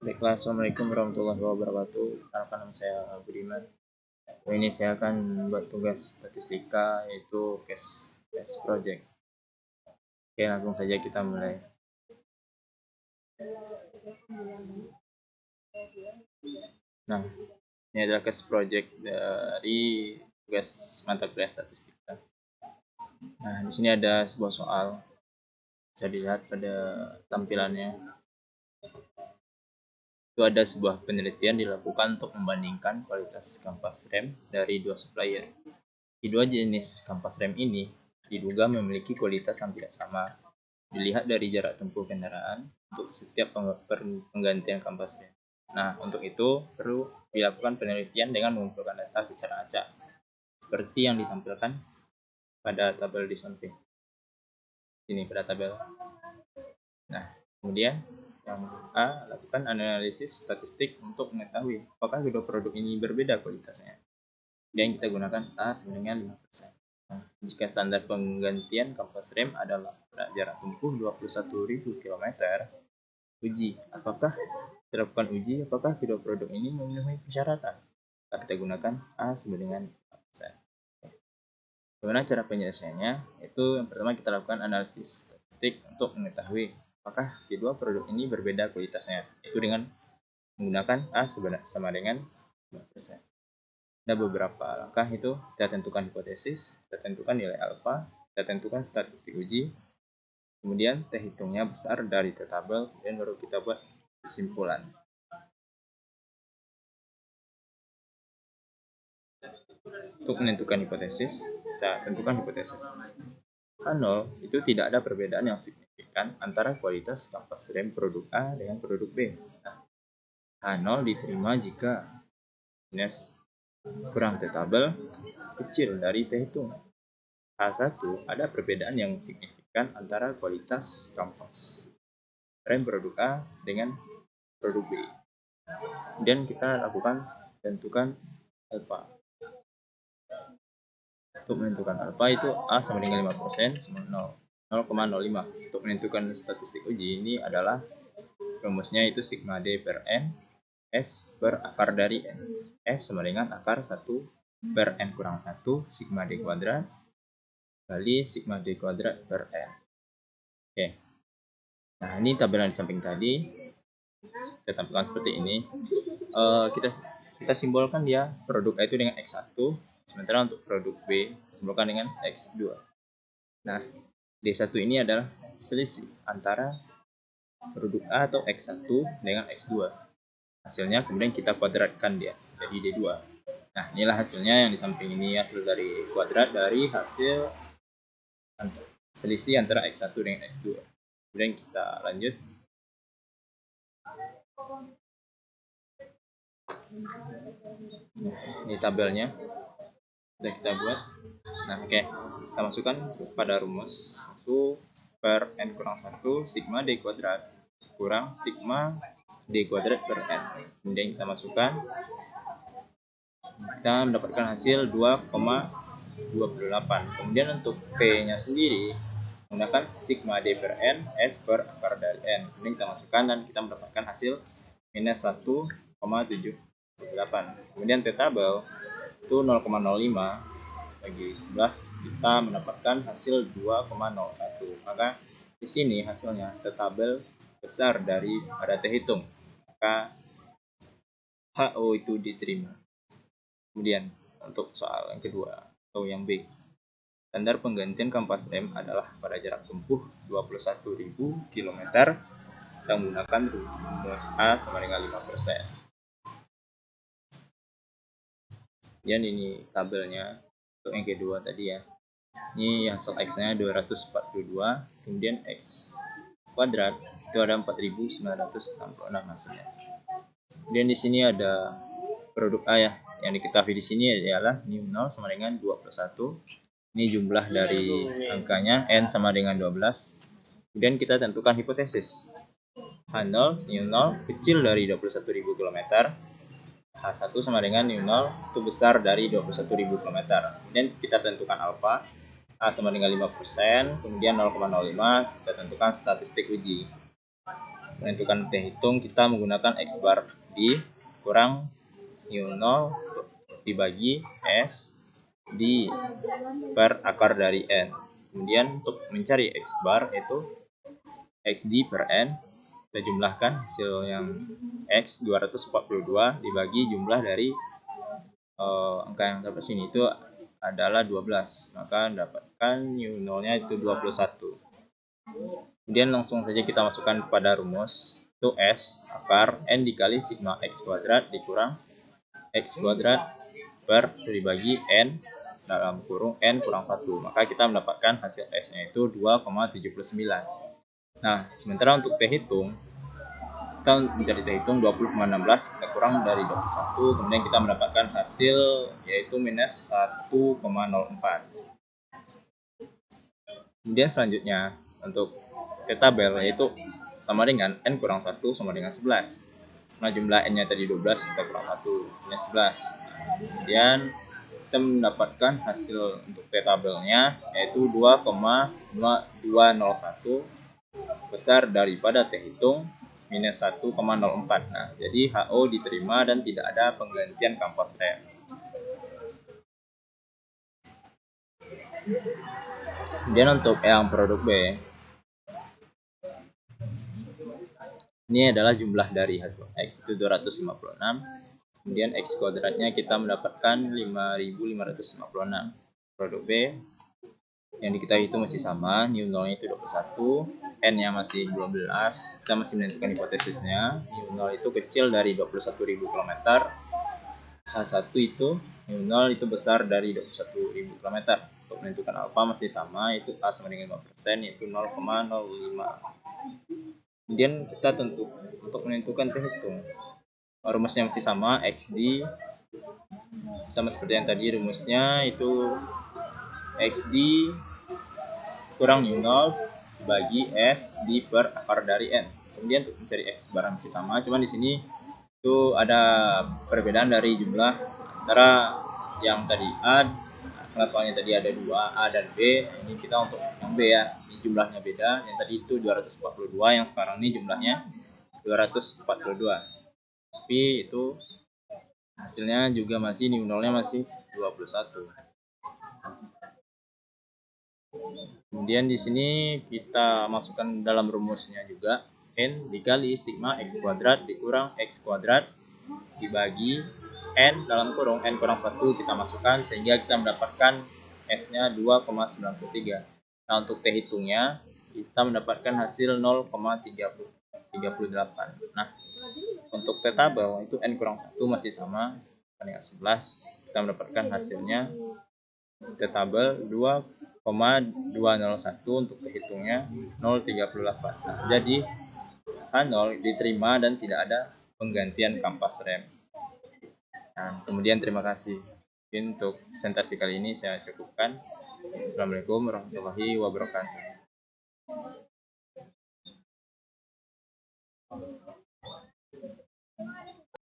Baiklah, assalamualaikum warahmatullahi wabarakatuh. Perkenalkan, nama saya Budiman. Ini saya akan buat tugas statistika, yaitu case project. Oke, langsung saja kita mulai. Nah, ini adalah case project dari tugas mata kuliah statistika. Nah, di sini ada sebuah soal. Bisa dilihat pada tampilannya. Itu ada sebuah penelitian dilakukan untuk membandingkan kualitas kampas rem dari dua supplier. Kedua jenis kampas rem ini diduga memiliki kualitas yang tidak sama. Dilihat dari jarak tempuh kendaraan untuk setiap penggantian kampas rem. Nah, untuk itu perlu dilakukan penelitian dengan mengumpulkan data secara acak, seperti yang ditampilkan pada tabel di samping. Ini pada tabel. Nah, kemudian yang A, lakukan analisis statistik untuk mengetahui apakah kedua produk ini berbeda kualitasnya. Dan kita gunakan A sama dengan 5%. Nah, jika standar penggantian kampas rem adalah jarak tempuh 21.000 km, uji apakah kedua produk ini memenuhi persyaratan. Nah, kita gunakan A sama dengan 5%. Bagaimana cara penyelesaiannya? Itu yang pertama kita lakukan analisis statistik untuk mengetahui apakah kedua produk ini berbeda kualitasnya. Itu dengan menggunakan A sama dengan 5%. Ada beberapa langkah, itu kita tentukan hipotesis, kita tentukan nilai alfa, kita tentukan statistik uji, kemudian T hitungnya besar dari T tabel, dan baru kita buat kesimpulan. Untuk menentukan hipotesis, kita tentukan hipotesis H0 itu tidak ada perbedaan yang signifikan antara kualitas kampas rem produk A dengan produk B. Nah, H0 diterima jika minus kurang T tabel kecil dari T hitung. H1 ada perbedaan yang signifikan antara kualitas kampas rem produk A dengan produk B. Dan kita lakukan tentukan alfa. Untuk menentukan alfa itu A sama dengan 5% sama 0,05. Untuk menentukan statistik uji ini adalah rumusnya itu sigma D per N S per akar dari N. S sama dengan akar 1 per N kurang 1 sigma D kuadrat kali sigma D kuadrat per N. Oke. Nah, ini tabel yang di samping tadi. Kita tampilkan seperti ini. Kita simbolkan dia produk A itu dengan X1, sementara untuk produk B simbolkan dengan X2. Nah, D1 ini adalah selisih antara produk A atau X1 dengan X2. Hasilnya kemudian kita kuadratkan dia jadi D2. Nah, inilah hasilnya yang di samping ini, hasil dari kuadrat dari hasil selisih antara X1 dengan X2. Kemudian kita lanjut. Ini tabelnya sudah kita buat. Nah, oke. Kita masukkan pada rumus 1 per N kurang 1 sigma D kuadrat kurang sigma D kuadrat per N. Kemudian kita masukkan, kita mendapatkan hasil 2,28. Kemudian untuk P-nya sendiri menggunakan sigma D per N S per akar dari N. Kemudian kita masukkan dan kita mendapatkan hasil minus 1,78. Kemudian T tabel itu 0,05 bagi 11, kita mendapatkan hasil 2,01. Maka di sini hasilnya T tabel besar dari pada T hitung. Maka HO itu diterima. Kemudian untuk soal yang kedua atau yang B, standar penggantian kampas rem adalah pada jarak tempuh 21.000 km. Kita menggunakan rumus A sama dengan 5%. Dan ini tabelnya untuk yang kedua tadi ya. Ini hasil X-nya 242, kemudian X kuadrat itu ada 4.966 hasilnya. Kemudian di sini ada produk A ya. Yang diketahui di sini adalah new 0 sama dengan 21. Ini jumlah dari angkanya, N sama dengan 12. Kemudian kita tentukan hipotesis. H0, new 0 kecil dari 21.000 km. H1 sama dengan new 0 itu besar dari 21.000 km. Kemudian kita tentukan alfa. A sama dengan 5%, kemudian 0,05 kita tentukan statistik uji. menentukan T hitung, kita menggunakan X bar D kurang mu 0 dibagi S D per akar dari N. Kemudian untuk mencari X bar itu XD per N, kita jumlahkan hasil yang X 242 dibagi jumlah dari angka yang dapat sini itu adalah 12, maka dapatkan mu 0 nya itu 21. Kemudian langsung saja kita masukkan pada rumus, itu S akar N dikali sigma X kuadrat dikurang X kuadrat per dibagi N dalam kurung N kurang 1, maka kita mendapatkan hasil S nya itu 2,79. Nah, sementara untuk T hitung, kita mencari T hitung 20,16, kita kurang dari 21, kemudian kita mendapatkan hasil yaitu minus 1,04. Kemudian selanjutnya untuk T tabel yaitu sama dengan N kurang 1 sama dengan 11. Nah, jumlah N nya tadi 12, kita kurang 1, hasilnya 11. Kemudian kita mendapatkan hasil untuk T tabelnya yaitu 2,201 besar daripada T hitung minus 1,04. Nah, jadi HO diterima dan tidak ada penggantian kampas rem. Kemudian untuk yang produk B, ini adalah jumlah dari hasil X itu 256. Kemudian X kuadratnya kita mendapatkan 5.556. Produk B yang kita hitung masih sama, mu 0 itu 21, N nya masih 12, kita masih menentukan hipotesisnya, mu 0 itu kecil dari 21.000 km, H1 itu mu 0 itu besar dari 21.000 km. Untuk menentukan alfa masih sama, itu A sama dengan 5%, yaitu 0,05. Kemudian kita untuk menentukan T hitung, rumusnya masih sama, XD sama seperti yang tadi, rumusnya itu XD kurang mu 0 bagi S D per akar dari N. Kemudian untuk mencari X bar masih sama, cuman di sini itu ada perbedaan dari jumlah antara yang tadi A, karena soalnya tadi ada 2 A dan B. Ini kita untuk yang B ya, ini jumlahnya beda. Yang tadi itu 242, yang sekarang ini jumlahnya 242. Tapi itu hasilnya juga masih mu 0 nya masih 21. Kemudian di sini kita masukkan dalam rumusnya juga N dikali sigma X kuadrat dikurang X kuadrat dibagi N dalam kurung N kurang 1, kita masukkan sehingga kita mendapatkan S nya 2,93. Nah, untuk T hitungnya kita mendapatkan hasil 0,38. Nah, untuk T tabel itu N kurang 1 masih sama dengan 11, kita mendapatkan hasilnya T tabel 2,201, untuk T hitungnya 0,38. Nah, jadi H0 diterima dan tidak ada penggantian kampas rem. Nah, kemudian terima kasih. Mungkin untuk presentasi kali ini saya cukupkan. Assalamualaikum warahmatullahi wabarakatuh.